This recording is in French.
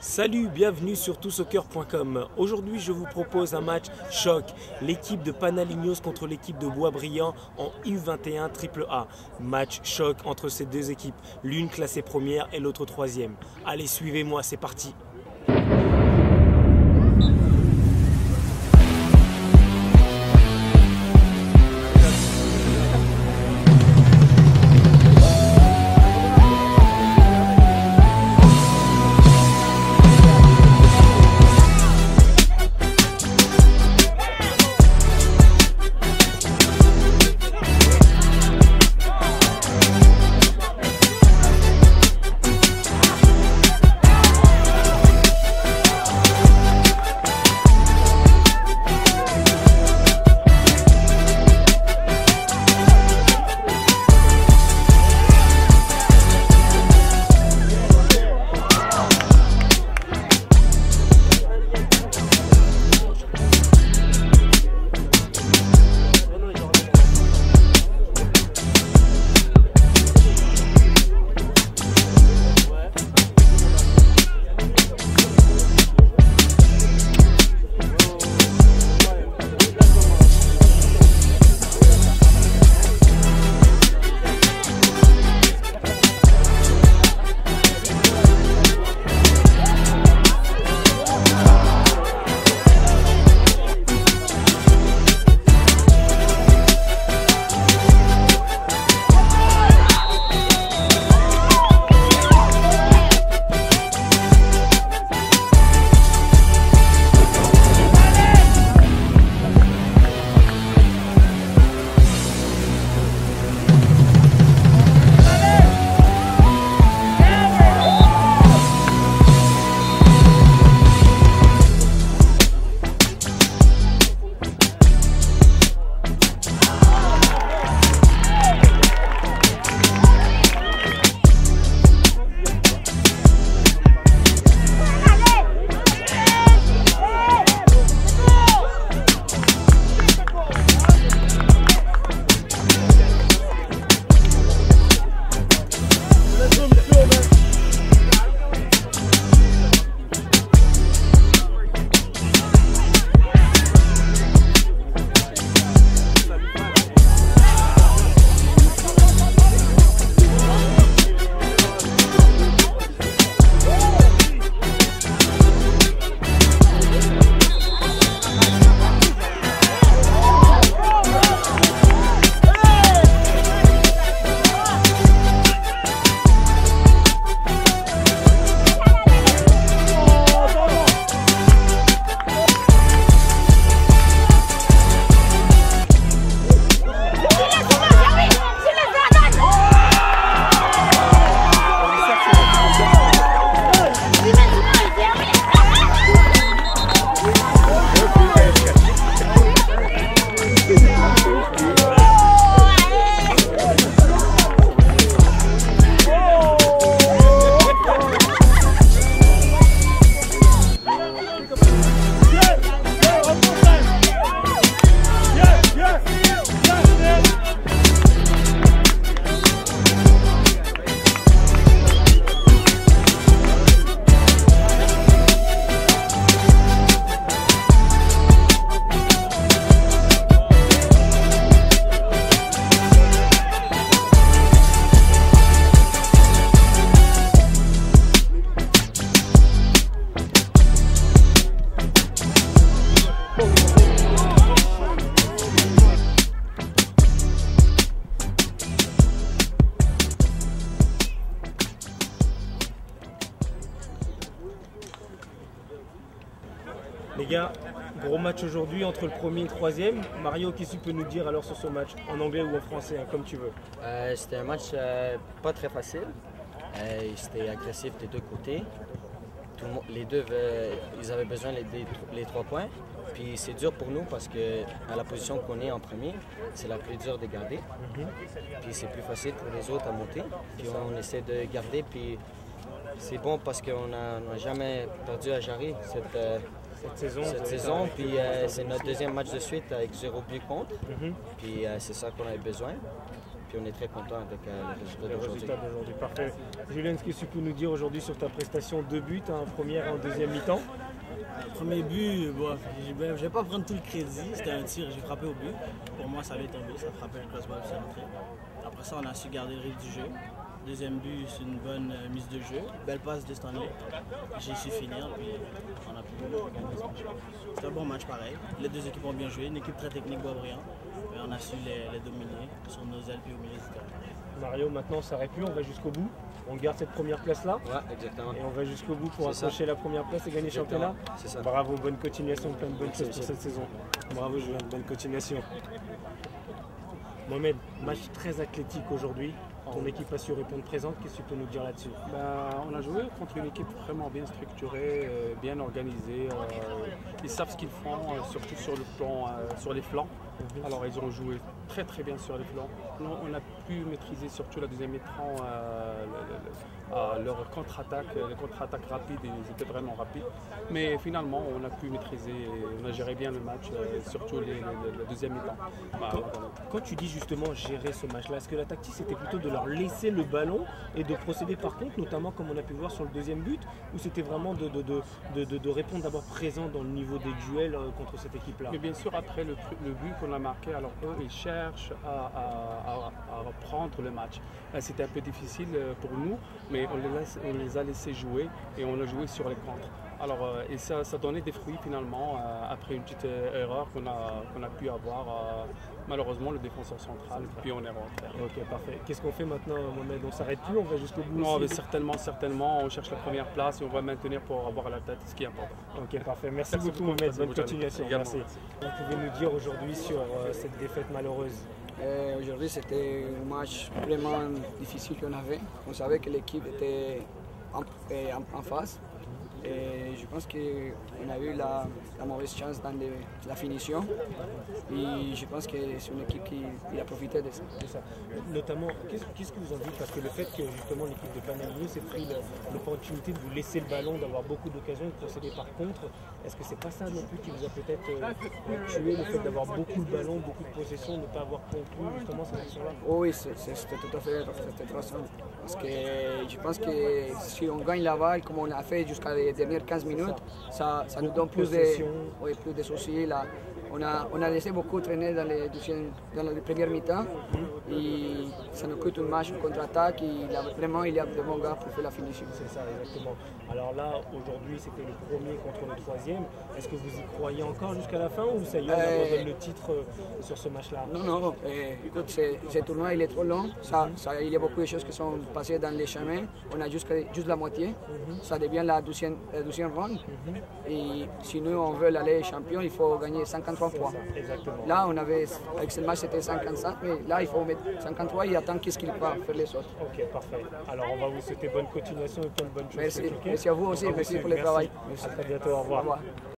Salut, bienvenue sur toutSoccer.com. Aujourd'hui, je vous propose un match choc. L'équipe de Panalignos contre l'équipe de Boisbriand en U21 AAA. Match choc entre ces deux équipes, l'une classée première et l'autre troisième. Allez, suivez-moi, c'est parti. Les gars, gros match aujourd'hui entre le premier et le troisième. Mario, qu'est-ce que tu peux nous dire alors sur ce match, en anglais ou en français, hein, comme tu veux? C'était un match pas très facile. C'était agressif des deux côtés. Les deux ils avaient besoin les 3 points. Puis c'est dur pour nous parce que à la position qu'on est en premier, c'est la plus dure de garder. Puis c'est plus facile pour les autres à monter. Puis on essaie de garder. Puis c'est bon parce qu'on n'a jamais perdu à Jarry cette saison. Puis c'est notre deuxième match de suite avec 0 but contre. Puis c'est ça qu'on avait besoin. qu'on est très content avec le résultat Le d'aujourd'hui. résultat d'aujourd'hui, parfait. Julien, qu'est-ce que tu peux nous dire aujourd'hui sur ta prestation? 2 buts, un premier et un deuxième mi-temps. Premier but, bon, je ne vais pas prendre tout le crédit, c'était un tir, j'ai frappé au but. Pour moi, ça allait tomber, ça frappait un crossbar, c'est rentré. Après ça, on a su garder le rythme du jeu. Deuxième but, c'est une bonne mise de jeu, belle passe de Stanley. J'ai su finir, puis on a pu gagner ce match. C'était un bon match pareil. Les deux équipes ont bien joué, une équipe très technique, Boisbriand. Mais on a su les dominer sur nos ailes puis au milieu du terrain. Mario, maintenant on s'arrête plus, on va jusqu'au bout. On garde cette première place là. Ouais, exactement. Et on va jusqu'au bout pour C'est accrocher la première place et gagner le championnat. C'est ça. Bravo, bonne continuation, plein de bonnes Merci, choses pour merci. cette saison. Bravo Julien, bonne continuation. Mohamed, match très athlétique aujourd'hui. Ton équipe a su répondre présente, qu'est-ce que tu peux nous dire là-dessus? On a joué contre une équipe vraiment bien structurée, bien organisée. Ils savent ce qu'ils font, surtout sur le plan, sur les flancs. Alors ils ont joué très très bien sur les flancs. On a pu maîtriser surtout la deuxième mi-temps leur contre-attaque, les contre-attaques rapides, ils étaient vraiment rapides. Mais finalement on a pu maîtriser, on a géré bien le match, surtout la deuxième mi-temps. Quand tu dis justement gérer ce match-là, est-ce que la tactique c'était plutôt de leur laisser le ballon et de procéder par contre, notamment comme on a pu voir sur le deuxième but, ou c'était vraiment de répondre d'abord présent dans le niveau des duels contre cette équipe-là? Mais bien sûr, après le but qu'on a marqué, alors eux, ils cherchent à reprendre le match. C'était un peu difficile pour nous, mais on les a laissés jouer et on a joué sur les contres. Alors, et ça donnait des fruits finalement, après une petite erreur qu'on a pu avoir, malheureusement, le défenseur central, puis on est rentré. Ok, parfait. Qu'est-ce qu'on fait maintenant, Mohamed? On s'arrête plus, on va jusqu'au bout? Non, mais aussi certainement, on cherche la première place et on va maintenir pour avoir la tête, ce qui est important. Ok, parfait. Merci Merci beaucoup, beaucoup, Mohamed. Bonne Mohamed. continuation. Également, Merci. merci. Vous pouvez nous dire aujourd'hui sur cette défaite malheureuse? Aujourd'hui, c'était un match vraiment difficile qu'on avait. On savait que l'équipe était en face. Et je pense qu'on a eu la mauvaise chance dans la finition. Et je pense que c'est une équipe qui a profité de ça. C'est ça. Notamment, qu'est-ce que vous en dites? Parce que le fait que justement l'équipe de Panalino s'est pris l'opportunité de vous laisser le ballon, d'avoir beaucoup d'occasions de procéder par contre, est-ce que c'est pas ça non plus qui vous a peut-être tué, le fait d'avoir beaucoup de ballons, beaucoup de possession, de ne pas avoir conclu justement cette action-là? Oui, c'était tout à fait intéressant. Parce que je pense que si on gagne la balle comme on l'a fait jusqu'à les dernières 15 minutes, ça nous donne plus de soucis. Là. On a laissé beaucoup traîner dans les premières mi-temps et ça nous coûte un match de contre-attaque et vraiment il y a de bons gars pour faire la finition. C'est ça, exactement. Alors là, aujourd'hui, c'était le premier contre le troisième. Est-ce que vous y croyez encore jusqu'à la fin ou ça y est, on abandonne le titre sur ce match-là? Non, écoute, ce tournoi il est trop long. Il y a beaucoup de choses qui sont passées dans les chemins. On a juste la moitié. Ça devient la deuxième ronde. Et si nous, on veut aller champion, il faut gagner 53 points. Exactement. Là, avec ce match, c'était 55, mais là, il faut mettre 53 et attendre qu'est-ce qu'il va faire les autres. Ok, parfait. Alors, on va vous souhaiter bonne continuation et plein de bonnes choses. Merci à vous aussi, merci pour le travail. À très bientôt, au revoir.